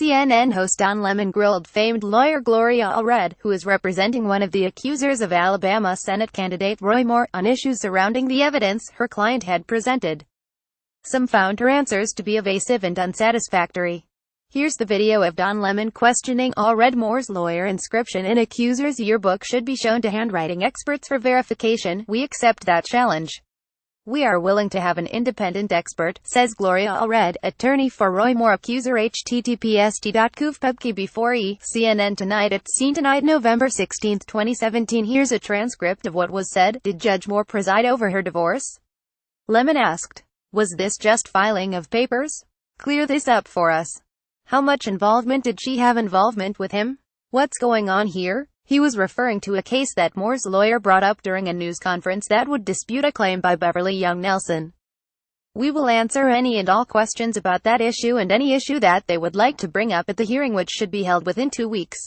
CNN host Don Lemon grilled famed lawyer Gloria Allred, who is representing one of the accusers of Alabama Senate candidate Roy Moore, on issues surrounding the evidence her client had presented. Some found her answers to be evasive and unsatisfactory. Here's the video of Don Lemon questioning Allred Moore's lawyer. Inscription in accuser's yearbook should be shown to handwriting experts for verification. We accept that challenge. We are willing to have an independent expert, says Gloria Allred, attorney for Roy Moore, accuser. https://t.couvpubkey CNN Tonight at Scene Tonight, November 16, 2017. Here's a transcript of what was said. Did Judge Moore preside over her divorce? Lemon asked. Was this just filing of papers? Clear this up for us. How much involvement did she have with him? What's going on here? He was referring to a case that Moore's lawyer brought up during a news conference that would dispute a claim by Beverly Young Nelson. We will answer any and all questions about that issue and any issue that they would like to bring up at the hearing, which should be held within 2 weeks.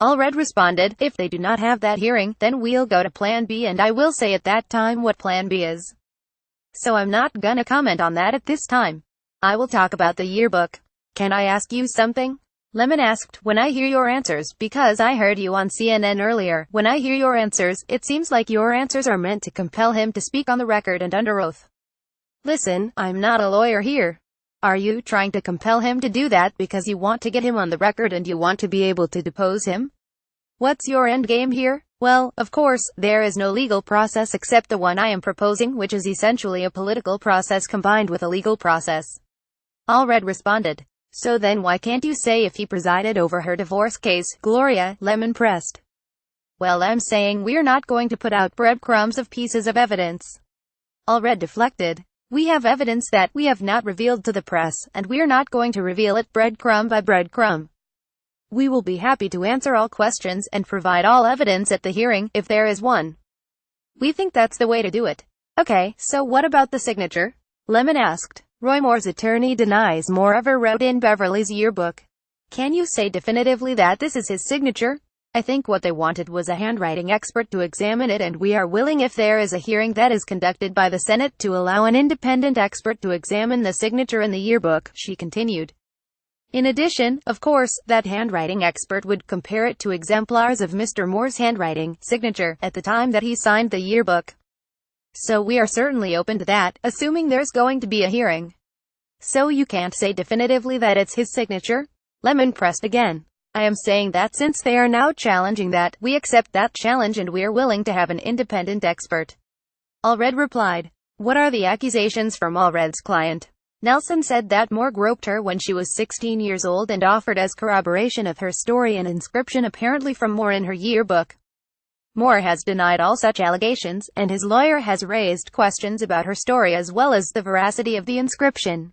Allred responded, if they do not have that hearing, then we'll go to Plan B, and I will say at that time what Plan B is. So I'm not gonna comment on that at this time. I will talk about the yearbook. Can I ask you something? Lemon asked. When I hear your answers, because I heard you on CNN earlier, when I hear your answers, it seems like your answers are meant to compel him to speak on the record and under oath. Listen, I'm not a lawyer here. Are you trying to compel him to do that because you want to get him on the record and you want to be able to depose him? What's your end game here? Well, of course, there is no legal process except the one I am proposing, which is essentially a political process combined with a legal process. Allred responded. So then why can't you say if he presided over her divorce case? Gloria, Lemon pressed. Well, I'm saying we're not going to put out breadcrumbs of pieces of evidence. Allred deflected. We have evidence that we have not revealed to the press, and we're not going to reveal it breadcrumb by breadcrumb. We will be happy to answer all questions and provide all evidence at the hearing, if there is one. We think that's the way to do it. Okay, so what about the signature? Lemon asked. Roy Moore's attorney denies Moore ever wrote in Beverly's yearbook. Can you say definitively that this is his signature? I think what they wanted was a handwriting expert to examine it, and we are willing, if there is a hearing that is conducted by the Senate, to allow an independent expert to examine the signature in the yearbook, she continued. In addition, of course, that handwriting expert would compare it to exemplars of Mr. Moore's handwriting signature at the time that he signed the yearbook. So we are certainly open to that, assuming there's going to be a hearing. So you can't say definitively that it's his signature? Lemon pressed again. I am saying that since they are now challenging that, we accept that challenge and we're willing to have an independent expert. Allred replied. What are the accusations from Allred's client? Nelson said that Moore groped her when she was 16 years old and offered as corroboration of her story an inscription apparently from Moore in her yearbook. Moore has denied all such allegations, and his lawyer has raised questions about her story as well as the veracity of the inscription.